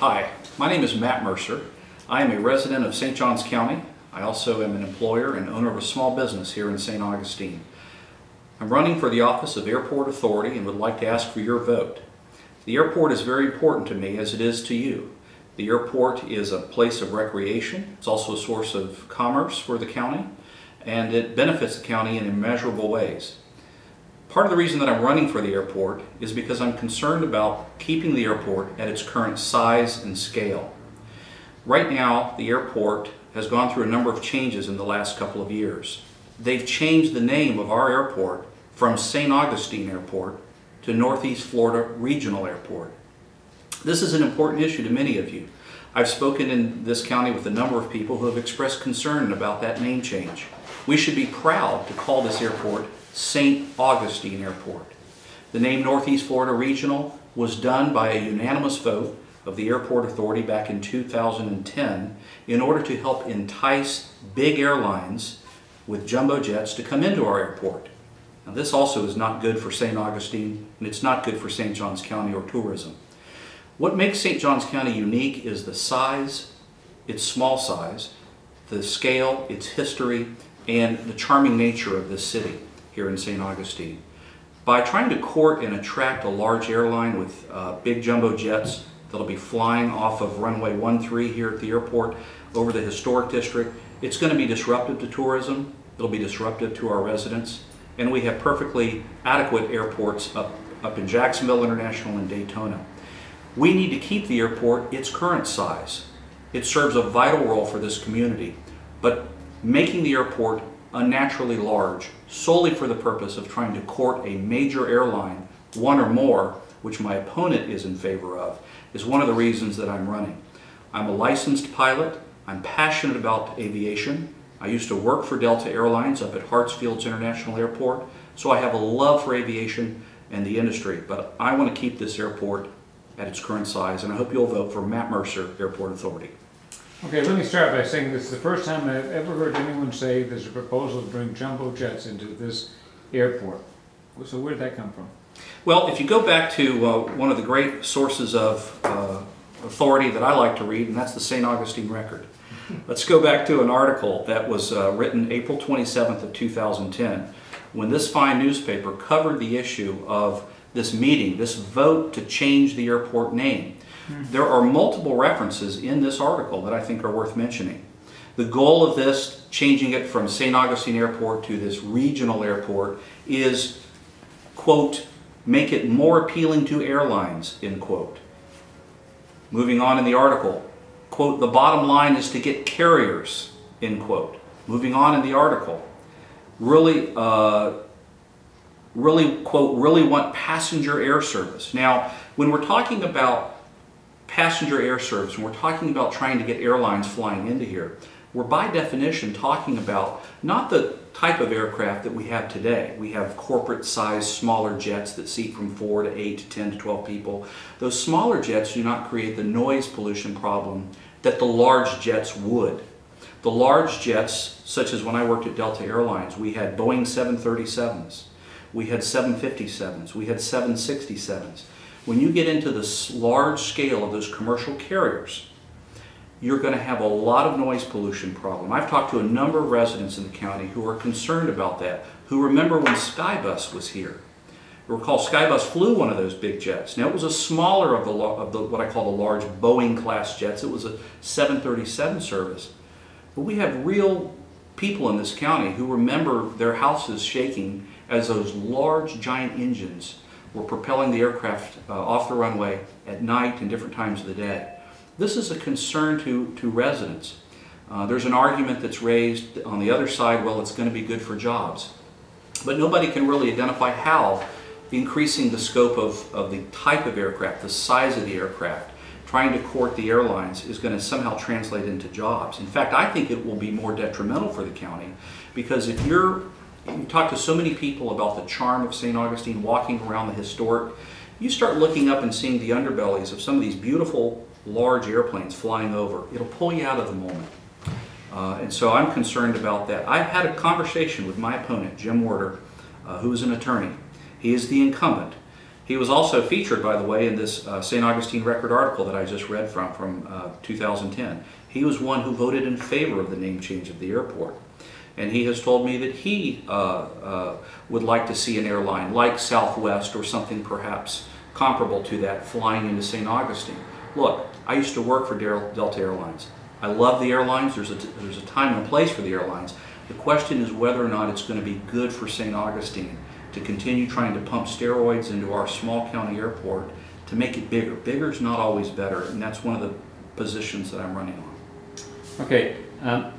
Hi, my name is Matt Mercer. I am a resident of St. Johns County. I also am an employer and owner of a small business here in St. Augustine. I'm running for the office of Airport Authority and would like to ask for your vote. The airport is very important to me, as it is to you. The airport is a place of recreation. It's also a source of commerce for the county, and it benefits the county in immeasurable ways. Part of the reason that I'm running for the airport is because I'm concerned about keeping the airport at its current size and scale. Right now, the airport has gone through a number of changes in the last couple of years. They've changed the name of our airport from St. Augustine Airport to Northeast Florida Regional Airport. This is an important issue to many of you. I've spoken in this county with a number of people who have expressed concern about that name change. We should be proud to call this airport St. Augustine Airport. The name Northeast Florida Regional was done by a unanimous vote of the Airport Authority back in 2010 in order to help entice big airlines with jumbo jets to come into our airport. Now, this also is not good for St. Augustine, and it's not good for St. Johns County or tourism. What makes St. Johns County unique is the size, its small size, the scale, its history, and the charming nature of this city here in St. Augustine. By trying to court and attract a large airline with big jumbo jets that'll be flying off of runway 13 here at the airport over the historic district, it's going to be disruptive to tourism, it'll be disruptive to our residents, and we have perfectly adequate airports up in Jacksonville International and Daytona. We need to keep the airport its current size. It serves a vital role for this community, but making the airport unnaturally large solely for the purpose of trying to court a major airline, one or more, which my opponent is in favor of, is one of the reasons that I'm running. I'm a licensed pilot. I'm passionate about aviation. I used to work for Delta Airlines up at Hartsfield's International Airport, so I have a love for aviation and the industry, but I want to keep this airport at its current size, and I hope you'll vote for Matt Mercer, Airport Authority. Okay, let me start by saying this is the first time I've ever heard anyone say there's a proposal to bring jumbo jets into this airport. So where did that come from? Well, if you go back to one of the great sources of authority that I like to read, and that's the St. Augustine Record. Let's go back to an article that was written April 27th of 2010, when this fine newspaper covered the issue of this meeting, this vote to change the airport name. There are multiple references in this article that I think are worth mentioning. The goal of this, changing it from St. Augustine Airport to this regional airport, is, quote, make it more appealing to airlines, end quote. Moving on in the article, quote, the bottom line is to get carriers, end quote. Moving on in the article, really, quote, really want passenger air service. Now, when we're talking about passenger air service, when we're talking about trying to get airlines flying into here, we're by definition talking about not the type of aircraft that we have today. We have corporate sized smaller jets that seat from 4 to 8 to 10 to 12 people. Those smaller jets do not create the noise pollution problem that the large jets would. The large jets, such as when I worked at Delta Airlines, we had Boeing 737s, we had 757s, we had 767s. When you get into this large scale of those commercial carriers, you're going to have a lot of noise pollution problem. I've talked to a number of residents in the county who are concerned about that, who remember when Skybus was here. You recall Skybus flew one of those big jets. Now it was a smaller of the what I call the large Boeing class jets. It was a 737 service. But we have real people in this county who remember their houses shaking as those large giant engines were propelling the aircraft off the runway at night and different times of the day. This is a concern to residents. There's an argument that's raised on the other side, well, it's going to be good for jobs. But nobody can really identify how increasing the scope of the type of aircraft, the size of the aircraft, trying to court the airlines is going to somehow translate into jobs. In fact, I think it will be more detrimental for the county, because if you talk to so many people about the charm of St. Augustine, walking around the historic, you start looking up and seeing the underbellies of some of these beautiful large airplanes flying over. It'll pull you out of the moment. And so I'm concerned about that. I've had a conversation with my opponent, Jim Werder, who is an attorney. He is the incumbent. He was also featured, by the way, in this St. Augustine Record article that I just read from 2010. He was one who voted in favor of the name change of the airport. And he has told me that he would like to see an airline like Southwest or something perhaps comparable to that flying into St. Augustine. Look, I used to work for Delta Airlines. I love the airlines. There's a time and a place for the airlines. The question is whether or not it's going to be good for St. Augustine to continue trying to pump steroids into our small county airport to make it bigger. Bigger is not always better, and that's one of the positions that I'm running on. Okay, I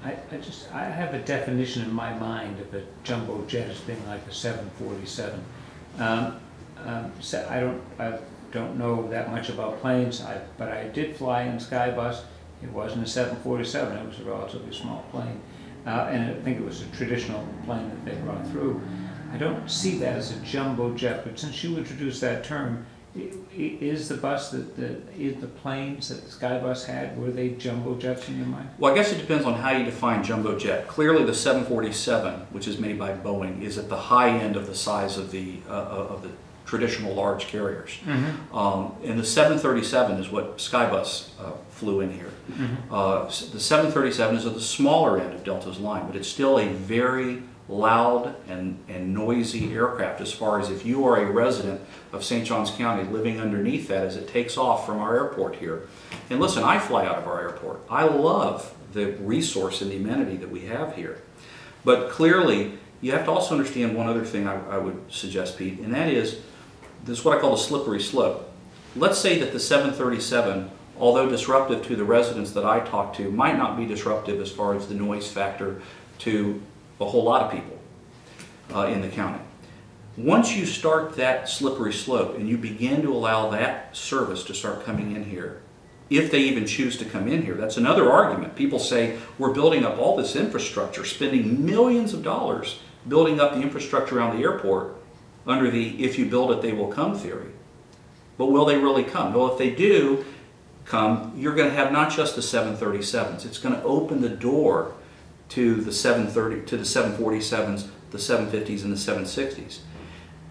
have a definition in my mind of a jumbo jet as being like a 747. I don't know that much about planes, but I did fly in Skybus. It wasn't a 747, it was a relatively small plane. And I think it was a traditional plane that they brought through. I don't see that as a jumbo jet, but since you introduced that term, is the bus is the planes that Skybus had, were they jumbo jets in your mind? Well, I guess it depends on how you define jumbo jet. Clearly the 747, which is made by Boeing, is at the high end of the size of the traditional large carriers. Mm-hmm. And the 737 is what Skybus flew in here. Mm-hmm. The 737 is at the smaller end of Delta's line, but it's still a very loud and noisy aircraft as far as if you are a resident of St. Johns County living underneath that as it takes off from our airport here. And listen, I fly out of our airport. I love the resource and the amenity that we have here. But clearly, you have to also understand one other thing I would suggest, Pete, and that is, this is what I call the slippery slope. Let's say that the 737, although disruptive to the residents that I talk to, might not be disruptive as far as the noise factor to a whole lot of people in the county. Once you start that slippery slope and you begin to allow that service to start coming in here, if they even choose to come in here, that's another argument. People say, we're building up all this infrastructure, spending millions of dollars building up the infrastructure around the airport under the if you build it they will come theory. But will they really come? Well, if they do come, you're going to have not just the 737s. It's going to open the door to the 730, to the 747s, the 750s, and the 760s.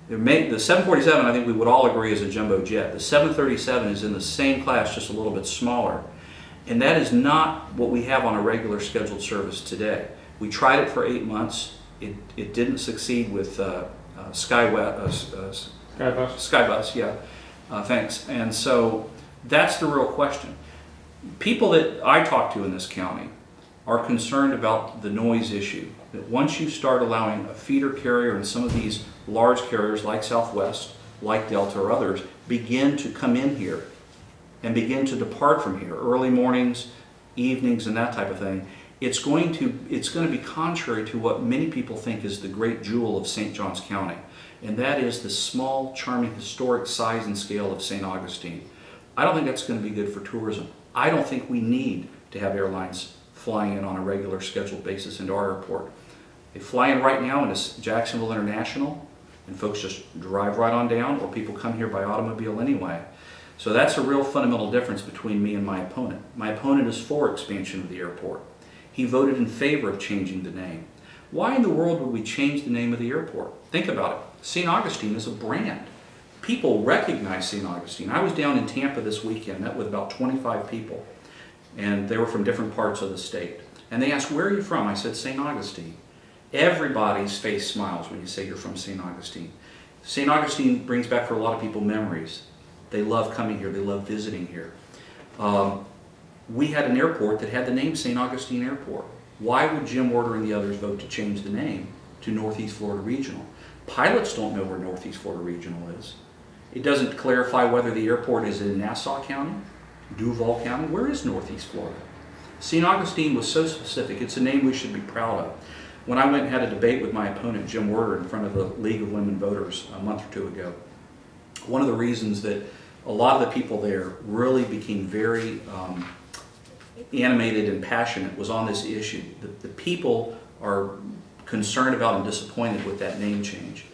The 747, I think we would all agree, is a jumbo jet. The 737 is in the same class, just a little bit smaller. And that is not what we have on a regular scheduled service today. We tried it for 8 months. It didn't succeed with Skybus. Skybus, yeah. Thanks. And so that's the real question. People that I talk to in this county are concerned about the noise issue. That once you start allowing a feeder carrier and some of these large carriers like Southwest, like Delta or others, begin to come in here and begin to depart from here, early mornings, evenings, and that type of thing, it's going to be contrary to what many people think is the great jewel of St. Johns County, and that is the small, charming, historic size and scale of St. Augustine. I don't think that's going to be good for tourism. I don't think we need to have airlines flying in on a regular scheduled basis into our airport. They fly in right now into Jacksonville International, and folks just drive right on down, or people come here by automobile anyway. So that's a real fundamental difference between me and my opponent. My opponent is for expansion of the airport. He voted in favor of changing the name. Why in the world would we change the name of the airport? Think about it. St. Augustine is a brand. People recognize St. Augustine. I was down in Tampa this weekend, met with about 25 people, and they were from different parts of the state. And they asked, where are you from? I said, St. Augustine. Everybody's face smiles when you say you're from St. Augustine. St. Augustine brings back for a lot of people memories. They love coming here. They love visiting here. We had an airport that had the name St. Augustine Airport. Why would Jim Warder and the others vote to change the name to Northeast Florida Regional? Pilots don't know where Northeast Florida Regional is. It doesn't clarify whether the airport is in Nassau County, Duval County. Where is Northeast Florida? St. Augustine was so specific. It's a name we should be proud of. When I went and had a debate with my opponent, Jim Warder, in front of the League of Women Voters a month or two ago, one of the reasons that a lot of the people there really became very animated and passionate was on this issue. The people are concerned about and disappointed with that name change.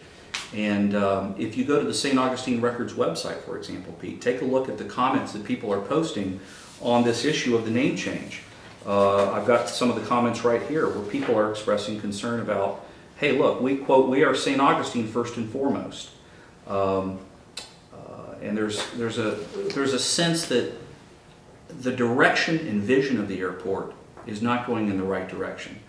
And if you go to the St. Augustine Records website, for example, Pete, take a look at the comments that people are posting on this issue of the name change. I've got some of the comments right here where people are expressing concern about, hey, look, we quote, we are St. Augustine first and foremost. and there's a sense that the direction and vision of the airport is not going in the right direction.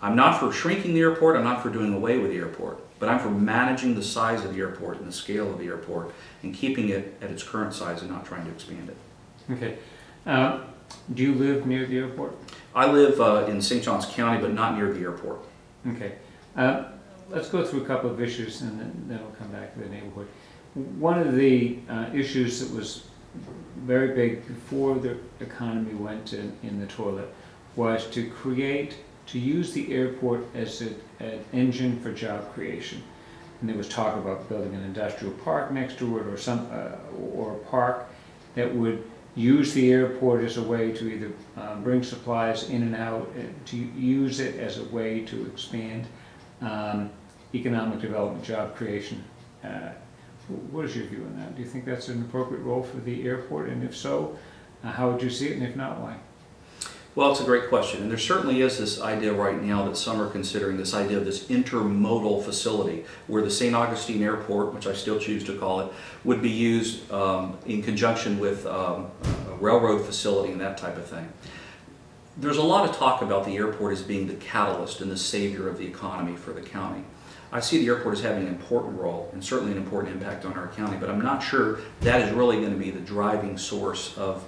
I'm not for shrinking the airport, I'm not for doing away with the airport, but I'm for managing the size of the airport and the scale of the airport and keeping it at its current size and not trying to expand it. Okay. Do you live near the airport? I live in St. Johns County, but not near the airport. Okay. Let's go through a couple of issues and then we'll come back to the neighborhood. One of the issues that was very big before the economy went in the toilet was to use the airport as an engine for job creation. And there was talk about building an industrial park next to it or a park that would use the airport as a way to either bring supplies in and out, to use it as a way to expand economic development, job creation. What is your view on that? Do you think that's an appropriate role for the airport? And if so, how would you see it? And if not, why? Well, it's a great question. And there certainly is this idea right now that some are considering this idea of this intermodal facility where the St. Augustine Airport, which I still choose to call it, would be used in conjunction with a railroad facility and that type of thing. There's a lot of talk about the airport as being the catalyst and the savior of the economy for the county. I see the airport as having an important role and certainly an important impact on our county, but I'm not sure that is really going to be the driving source of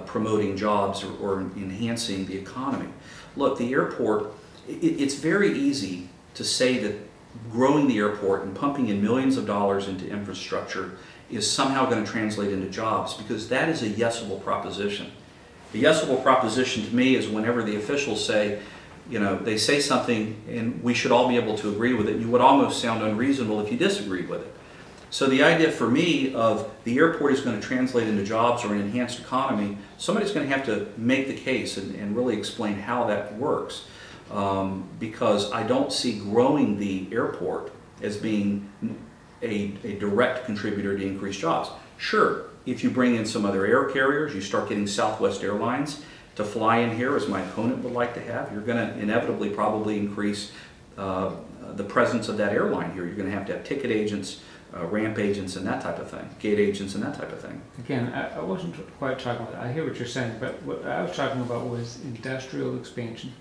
promoting jobs or enhancing the economy. Look, the airport, it's very easy to say that growing the airport and pumping in millions of dollars into infrastructure is somehow going to translate into jobs, because that is a yesable proposition. The yesable proposition to me is whenever the officials say, you know, they say something and we should all be able to agree with it, you would almost sound unreasonable if you disagreed with it. So the idea for me of the airport is going to translate into jobs or an enhanced economy, somebody's going to have to make the case and really explain how that works. Because I don't see growing the airport as being a direct contributor to increased jobs. Sure, if you bring in some other air carriers, you start getting Southwest Airlines to fly in here, as my opponent would like to have, you're going to inevitably probably increase the presence of that airline here. You're going to have ticket agents, ramp agents and that type of thing, gate agents and that type of thing. Again, I wasn't quite talking about, I hear what you're saying, but what I was talking about was industrial expansion.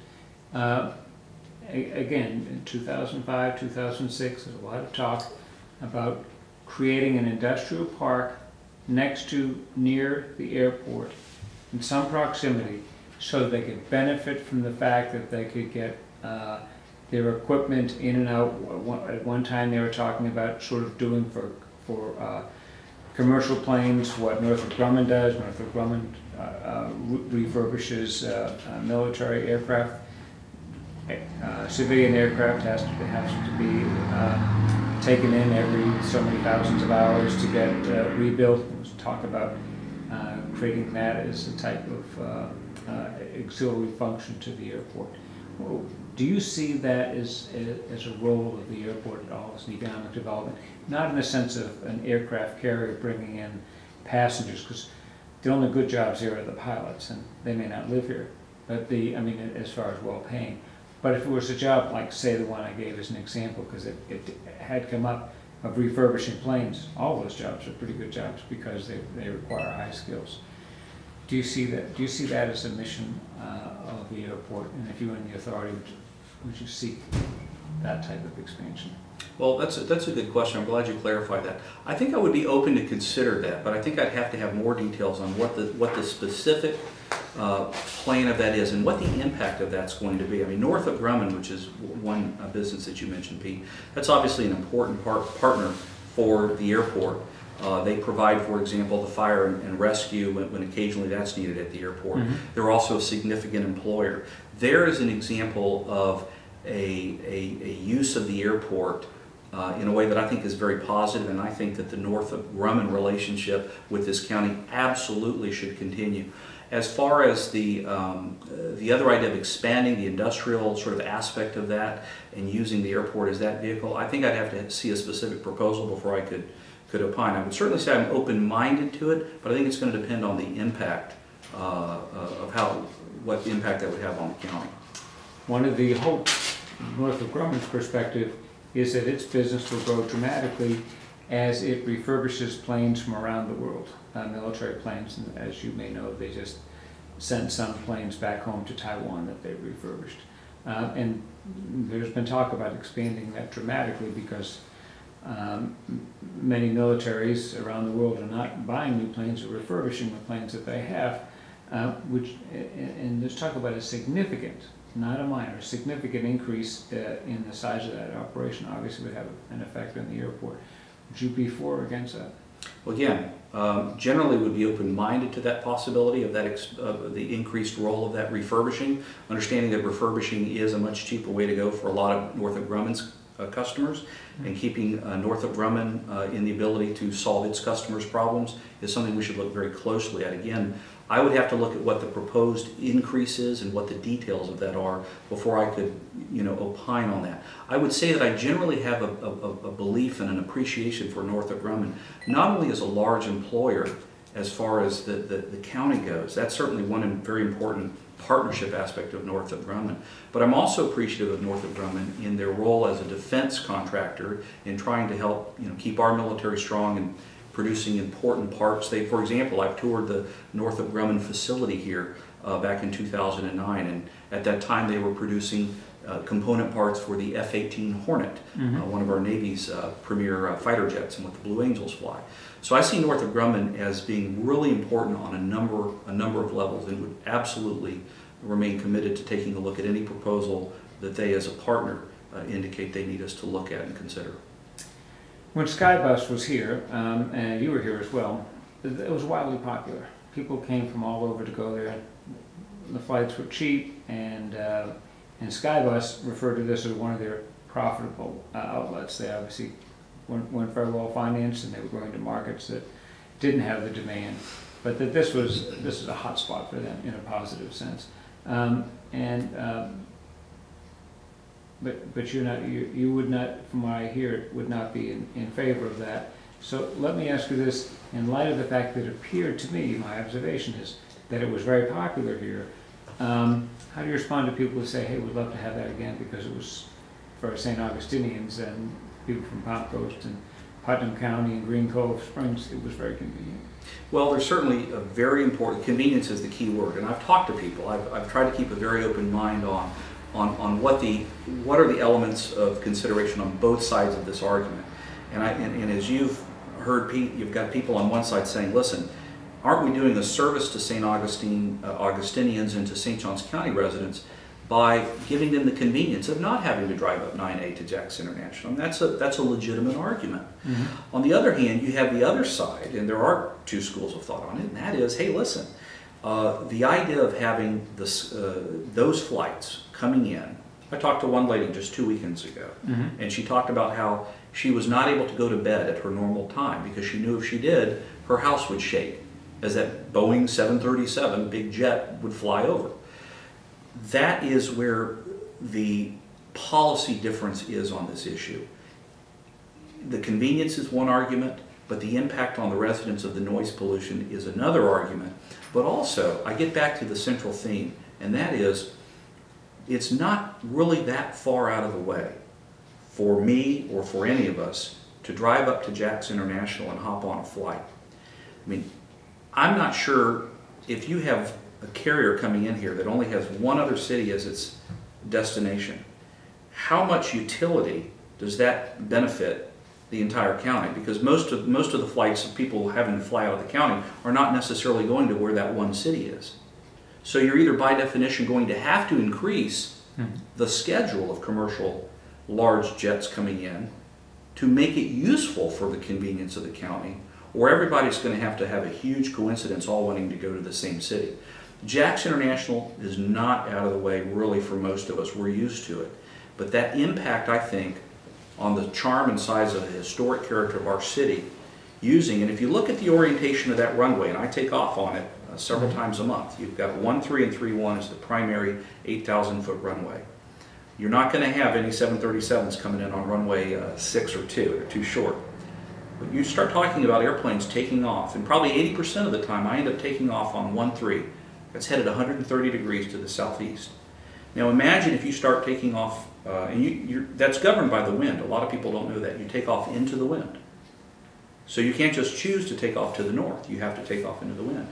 Again, in 2005, 2006, there's a lot of talk about creating an industrial park near the airport in some proximity so that they could benefit from the fact that they could get their equipment in and out. At one time they were talking about sort of doing for commercial planes what Northrop Grumman does. Northrop Grumman refurbishes military aircraft. Civilian aircraft has to be taken in every so many thousands of hours to get rebuilt. There was talk about creating that as a type of auxiliary function to the airport. Well, do you see that as a role of the airport at all, as an economic development? Not in the sense of an aircraft carrier bringing in passengers, because the only good jobs here are the pilots, and they may not live here. But I mean, as far as well-paying. But if it was a job like, say, the one I gave as an example, because it had come up, of refurbishing planes, all those jobs are pretty good jobs because they require high skills. Do you see that? Do you see that as a mission of the airport? And if you were in the authority, would you seek that type of expansion? Well, that's a good question. I'm glad you clarified that. I think I would be open to consider that, but I think I'd have to have more details on what the specific plan of that is and what the impact of that's going to be. I mean, Northrop Grumman, which is one business that you mentioned, Pete, that's obviously an important partner for the airport. They provide, for example, the fire and rescue when occasionally that's needed at the airport. Mm-hmm. They're also a significant employer. There is an example of a use of the airport in a way that I think is very positive, and I think that the Northrop Grumman relationship with this county absolutely should continue. As far as the other idea of expanding the industrial sort of aspect of that and using the airport as that vehicle, I think I'd have to see a specific proposal before I could opine. I would certainly say I'm open-minded to it, but I think it's going to depend on the impact of what impact that would have on the county. One of the hopes, from Northrop Grumman's perspective, is that its business will grow dramatically as it refurbishes planes from around the world, military planes. And as you may know, they just sent some planes back home to Taiwan that they refurbished. And there's been talk about expanding that dramatically because many militaries around the world are not buying new planes or refurbishing the planes that they have, and there's talk about a significant, not a minor, significant increase in the size of that operation. Obviously would have an effect on the airport. Would you be for or against that? Well, again, generally would be open-minded to that possibility of that the increased role of that refurbishing, understanding that refurbishing is a much cheaper way to go for a lot of Northrop Grumman's customers, and keeping Northrop Grumman in the ability to solve its customers' problems is something we should look very closely at. Again, I would have to look at what the proposed increase is and what the details of that are before I could, opine on that. I would say that I generally have a belief and an appreciation for Northrop Grumman, not only as a large employer as far as the county goes. That's certainly one very important partnership aspect of Northrop Grumman. But I'm also appreciative of Northrop Grumman in their role as a defense contractor in trying to help keep our military strong and producing important parts. For example, I've toured the Northrop Grumman facility here back in 2009, and at that time they were producing component parts for the F-18 Hornet, one of our Navy's premier fighter jets, and what the Blue Angels fly. So I see Northrop Grumman as being really important on a number of levels, and would absolutely remain committed to taking a look at any proposal that they, as a partner, indicate they need us to look at and consider. When Skybus was here, and you were here as well, it was wildly popular. People came from all over to go there. The flights were cheap, and Skybus referred to this as one of their profitable outlets. They obviously weren't very well financed, and they were going to markets that didn't have the demand, but that this was a hot spot for them in a positive sense. But you would not, from what I hear, would not be in favor of that. So let me ask you this: in light of the fact that it appeared to me, my observation is that it was very popular here, how do you respond to people who say, hey, we'd love to have that again because it was for St. Augustinians and people from Palm Coast and Putnam County and Green Cove Springs, it was very convenient? Well, there's certainly a very important, convenience is the key word, and I've talked to people. I've tried to keep a very open mind on what are the elements of consideration on both sides of this argument. And as you've heard, you've got people on one side saying, listen, aren't we doing a service to St. Augustinians and to St. Johns County residents by giving them the convenience of not having to drive up 9A to Jackson International? And that's a legitimate argument. On the other hand, you have the other side, and there are two schools of thought on it, and that is, hey, listen, the idea of having those flights coming in. I talked to one lady just 2 weekends ago, and she talked about how she was not able to go to bed at her normal time because she knew if she did, her house would shake as that Boeing 737 big jet would fly over. That is where the policy difference is on this issue. The convenience is one argument, but the impact on the residents of the noise pollution is another argument. But also, I get back to the central theme, and that is, it's not really that far out of the way for me or for any of us to drive up to Jackson International and hop on a flight. I mean, I'm not sure if you have a carrier coming in here that only has one other city as its destination, how much utility does that benefit the entire county? Because most of the flights of people having to fly out of the county are not necessarily going to where that one city is. So you're either by definition going to have to increase the schedule of commercial large jets coming in to make it useful for the convenience of the county, or everybody's going to have a huge coincidence all wanting to go to the same city. Jackson International is not out of the way really for most of us. We're used to it. But that impact, I think, on the charm and size of the historic character of our city, and if you look at the orientation of that runway, and I take off on it several times a month, you've got 13 and 31 as the primary 8,000-foot runway. You're not going to have any 737s coming in on runway 6 or 2. They're too short. But you start talking about airplanes taking off, and probably 80% of the time I end up taking off on 13. That's headed 130 degrees to the southeast. Now imagine if you start taking off, and that's governed by the wind. A lot of people don't know that. You take off into the wind. So you can't just choose to take off to the north. You have to take off into the wind.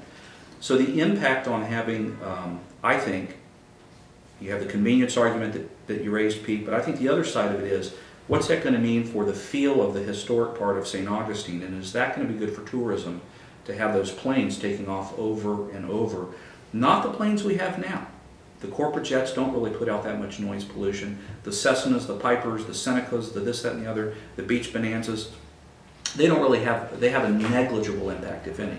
So the impact on having, I think, you have the convenience argument that you raised, Pete, but I think the other side of it is, what's that going to mean for the feel of the historic part of St. Augustine? And is that going to be good for tourism to have those planes taking off over and over? Not the planes we have now. The corporate jets don't really put out that much noise pollution. The Cessnas, the Pipers, the Senecas, the this, that, and the other, the Beach Bonanzas, they don't really have, they have a negligible impact, if any.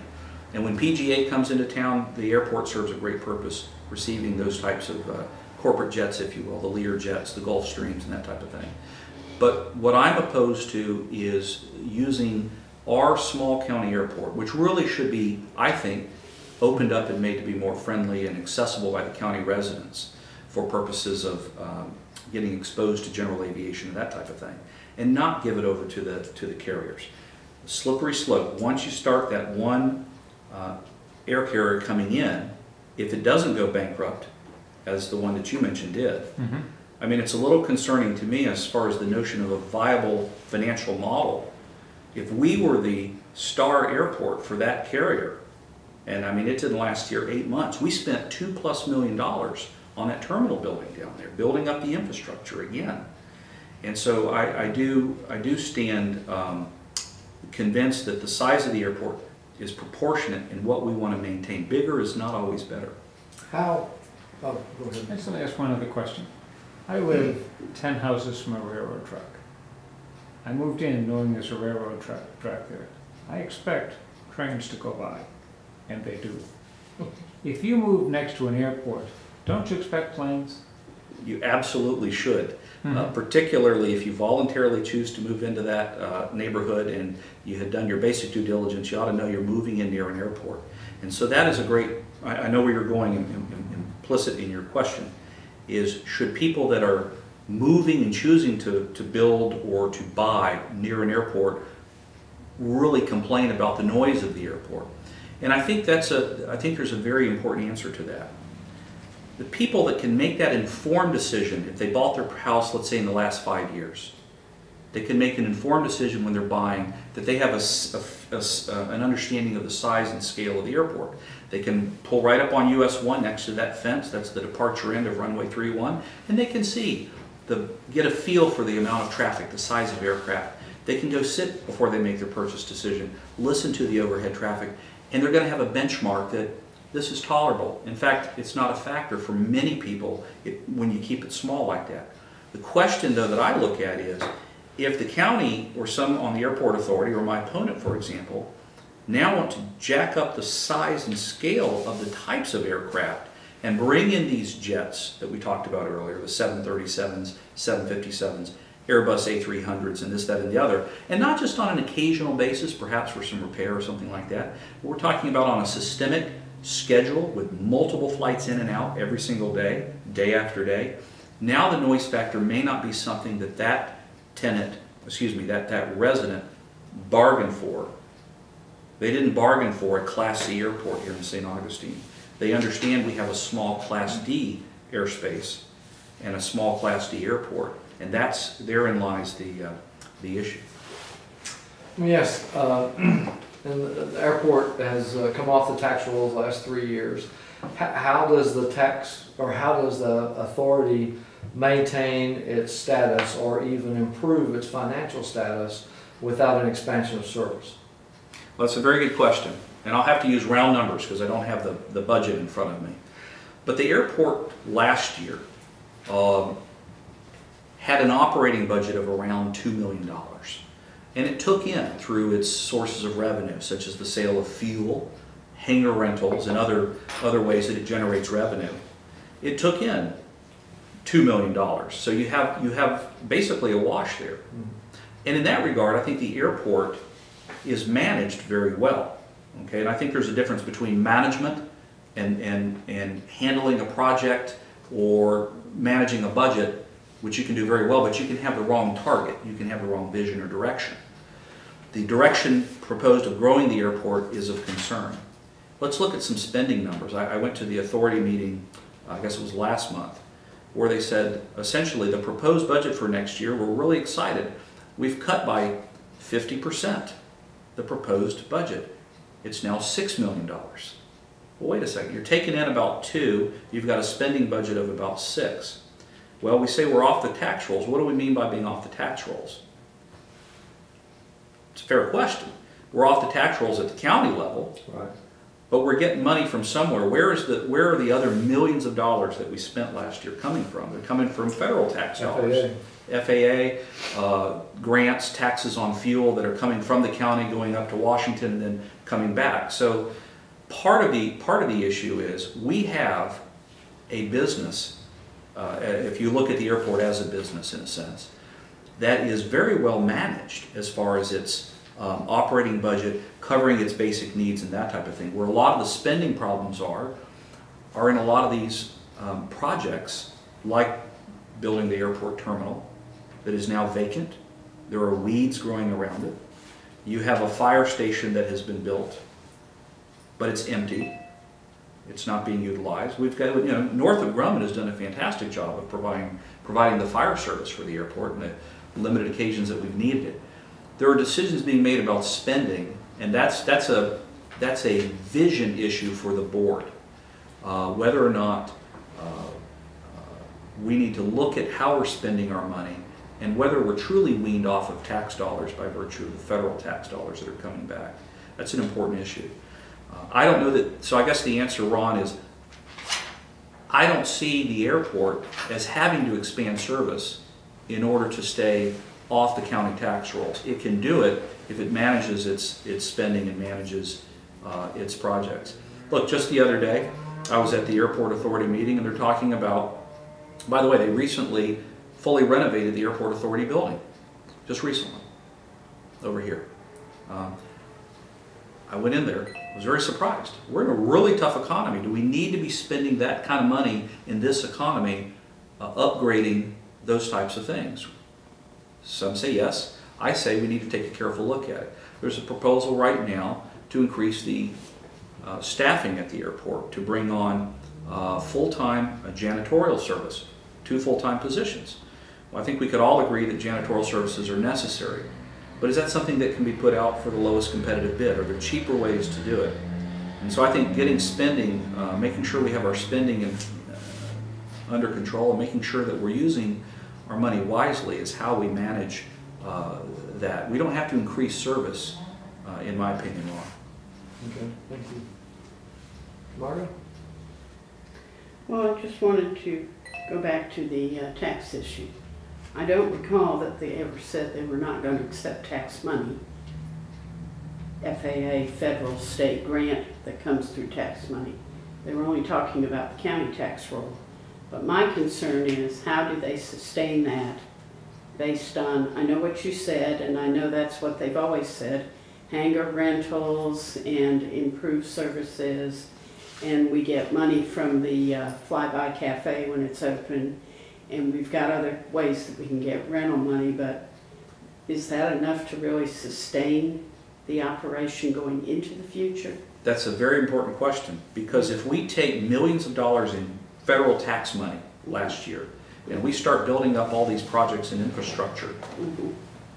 And when PGA comes into town, the airport serves a great purpose, receiving those types of corporate jets, if you will, the Lear jets, the Gulfstreams, and that type of thing. But what I'm opposed to is using our small county airport, which really should be, I think, opened up and made to be more friendly and accessible by the county residents for purposes of getting exposed to general aviation and that type of thing, and not give it over to the carriers. Slippery slope. Once you start that one air carrier coming in, if it doesn't go bankrupt, as the one that you mentioned did, I mean, it's a little concerning to me as far as the notion of a viable financial model. If we were the star airport for that carrier, and I mean, it didn't last here 8 months, we spent $2+ million on that terminal building down there, building up the infrastructure again. And so I do stand convinced that the size of the airport is proportionate in what we want to maintain. Bigger is not always better. How? Oh, go ahead. I just want to ask one other question. I live 10 houses from a railroad track. I moved in knowing there's a railroad track there. I expect trains to go by, and they do. If you move next to an airport, don't you expect planes? You absolutely should, particularly if you voluntarily choose to move into that neighborhood and you had done your basic due diligence. You ought to know you're moving in near an airport. And so that is a great, I know where you're going implicit in your question, is should people that are moving and choosing to build or to buy near an airport really complain about the noise of the airport? And I think there's a very important answer to that. The people that can make that informed decision, if they bought their house, let's say in the last 5 years, they can make an informed decision when they're buying that they have an understanding of the size and scale of the airport. They can pull right up on US 1 next to that fence, that's the departure end of runway 31, and they can see, get a feel for the amount of traffic, the size of aircraft. They can go sit before they make their purchase decision, listen to the overhead traffic, and they're going to have a benchmark that this is tolerable. In fact, it's not a factor for many people when you keep it small like that. The question, though, that I look at is, if the county or some on the airport authority, or my opponent, for example, now want to jack up the size and scale of the types of aircraft and bring in these jets that we talked about earlier, the 737s, 757s, Airbus A300s, and this, that, and the other, and not just on an occasional basis, perhaps for some repair or something like that. We're talking about on a systemic schedule with multiple flights in and out every single day, day after day. Now the noise factor may not be something that tenant, that resident bargained for. They didn't bargain for a Class C airport here in St. Augustine. They understand we have a small Class D airspace and a small Class D airport, and therein lies the issue. Yes, and the airport has come off the tax rolls the last 3 years. How does the tax, or how does the authority maintain its status or even improve its financial status without an expansion of service? Well, that's a very good question, and I'll have to use round numbers because I don't have the budget in front of me. But the airport last year had an operating budget of around $2 million. And it took in, through its sources of revenue, such as the sale of fuel, hangar rentals, and other ways that it generates revenue, it took in $2 million. So you have basically a wash there. And in that regard, I think the airport is managed very well. Okay, and I think there's a difference between management and handling a project or managing a budget, which you can do very well, but you can have the wrong target. You can have the wrong vision or direction. The direction proposed of growing the airport is of concern. Let's look at some spending numbers. I went to the authority meeting, I guess it was last month, where they said, essentially, the proposed budget for next year, we're really excited. We've cut by 50%. the proposed budget. It's now $6 million. Well, wait a second, you're taking in about 2, you've got a spending budget of about 6. Well, we say we're off the tax rolls. What do we mean by being off the tax rolls? It's a fair question. We're off the tax rolls at the county level, Right. but we're getting money from somewhere. Where are the other millions of dollars that we spent last year coming from? They're coming from federal tax dollars. FAA, grants, taxes on fuel that are coming from the county going up to Washington and then coming back. So part of the issue is we have a business, if you look at the airport as a business in a sense, that is very well managed as far as its operating budget, covering its basic needs and that type of thing. Where a lot of the spending problems are in a lot of these projects, like building the airport terminal that is now vacant. There are weeds growing around it. You have a fire station that has been built, but it's empty. It's not being utilized. We've got, Northrop has done a fantastic job of providing the fire service for the airport in the limited occasions that we've needed it. There are decisions being made about spending, and that's a vision issue for the board. Whether or not we need to look at how we're spending our money and whether we're truly weaned off of tax dollars by virtue of the federal tax dollars that are coming back. That's an important issue. I don't know that, so I guess the answer, Ron, is I don't see the airport as having to expand service in order to stay off the county tax rolls. It can do it if it manages its spending and manages its projects. Look, just the other day, I was at the Airport Authority meeting and they're talking about, by the way, they recently fully renovated the Airport Authority building, just recently, over here. I went in there, I was very surprised. We're in a really tough economy. Do we need to be spending that kind of money in this economy upgrading those types of things? Some say yes. I say we need to take a careful look at it. There's a proposal right now to increase the staffing at the airport, to bring on full-time janitorial service, 2 full-time positions. Well, I think we could all agree that janitorial services are necessary. But is that something that can be put out for the lowest competitive bid? Are there cheaper ways to do it? And so I think getting spending, making sure we have our spending under control and making sure that we're using our money wisely is how we manage that. We don't have to increase service, in my opinion, Ron. Okay, thank you. Margo? Well, I just wanted to go back to the tax issue. I don't recall that they ever said they were not going to accept tax money. FAA, federal, state grant that comes through tax money. They were only talking about the county tax roll. But my concern is, how do they sustain that based on, I know what you said, and I know that's what they've always said, hangar rentals and improved services, and we get money from the Flyby Cafe when it's open, and we've got other ways that we can get rental money, but is that enough to really sustain the operation going into the future? That's a very important question, because if we take millions of dollars in federal tax money last year and we start building up all these projects and infrastructure,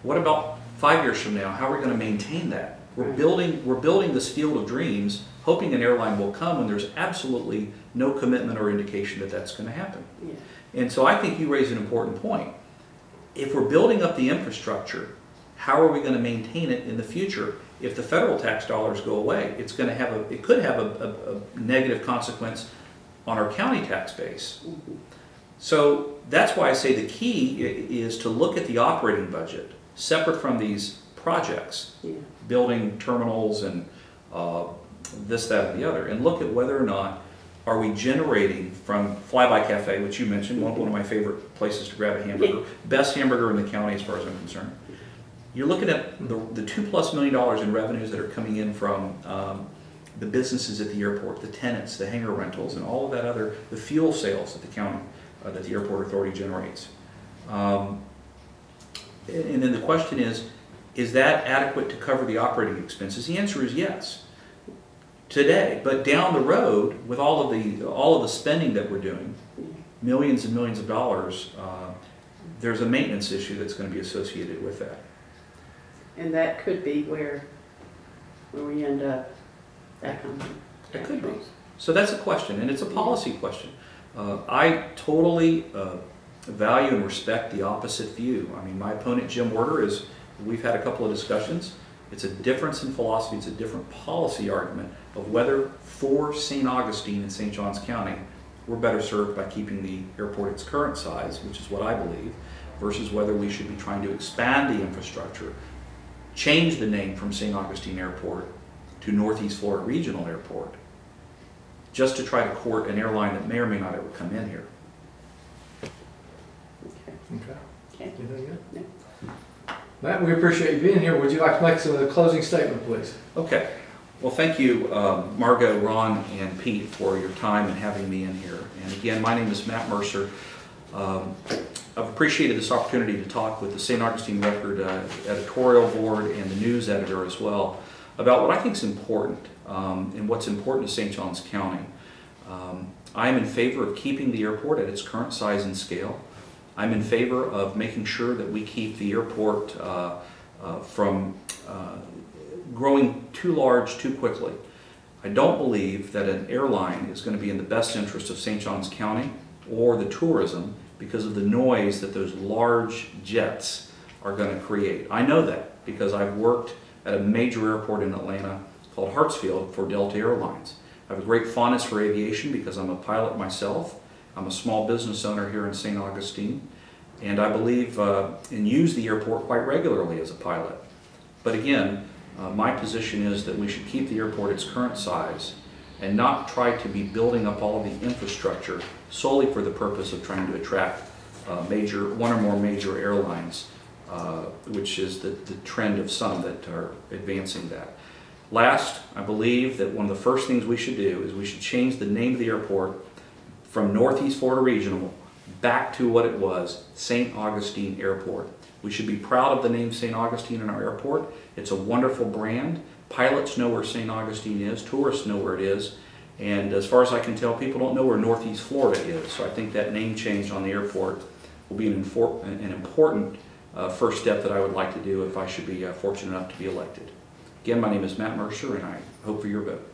what about 5 years from now? How are we going to maintain that? We're building this field of dreams, hoping an airline will come when there's absolutely no commitment or indication that that's going to happen. Yeah. And so I think you raise an important point. If we're building up the infrastructure, how are we going to maintain it in the future? If the federal tax dollars go away, it could have a negative consequence on our county tax base. So that's why I say the key is to look at the operating budget separate from these projects, building terminals and this, that, and the other, and look at whether or not are we generating from Flyby Cafe, which you mentioned, one of my favorite places to grab a hamburger, best hamburger in the county as far as I'm concerned. You're looking at the $2+ million in revenues that are coming in from the businesses at the airport, the tenants, the hangar rentals, and all of that other, the fuel sales that the county, that the airport authority generates. And then the question is that adequate to cover the operating expenses? The answer is yes, today. But down the road, with all of the spending that we're doing, millions and millions of dollars, there's a maintenance issue that's going to be associated with that. And that could be where where we end up back on the It could be. tax rolls. So that's a question, and it's a policy question. I totally value and respect the opposite view. I mean, my opponent, Jim Werder, we've had a couple of discussions. It's a difference in philosophy, it's a different policy argument of whether for St. Augustine and St. Johns County, we're better served by keeping the airport its current size, which is what I believe, versus whether we should be trying to expand the infrastructure, change the name from St. Augustine Airport to Northeast Florida Regional Airport, just to try to court an airline that may or may not ever come in here. Okay. Okay. Okay. Anything good? No. Matt, we appreciate you being here. Would you like to make some closing statement, please? Okay. Well, thank you, Margot, Ron, and Pete for your time and having me in here. And again, my name is Matt Mercer. I've appreciated this opportunity to talk with the St. Augustine Record editorial board and the news editor as well about what I think is important and what's important to St. Johns County. I am in favor of keeping the airport at its current size and scale. I'm in favor of making sure that we keep the airport from growing too large too quickly. I don't believe that an airline is going to be in the best interest of St. Johns County or the tourism because of the noise that those large jets are going to create. I know that because I've worked at a major airport in Atlanta called Hartsfield for Delta Airlines. I have a great fondness for aviation because I'm a pilot myself. I'm a small business owner here in St. Augustine, and I believe and use the airport quite regularly as a pilot. But again, my position is that we should keep the airport its current size and not try to be building up all of the infrastructure solely for the purpose of trying to attract one or more major airlines, which is the trend of some that are advancing that. Last, I believe that one of the first things we should do is we should change the name of the airport from Northeast Florida Regional back to what it was, St. Augustine Airport. We should be proud of the name St. Augustine in our airport. It's a wonderful brand. Pilots know where St. Augustine is, tourists know where it is, and as far as I can tell, people don't know where Northeast Florida is. So I think that name change on the airport will be an important first step that I would like to do if I should be fortunate enough to be elected. Again, my name is Matt Mercer, and I hope for your vote.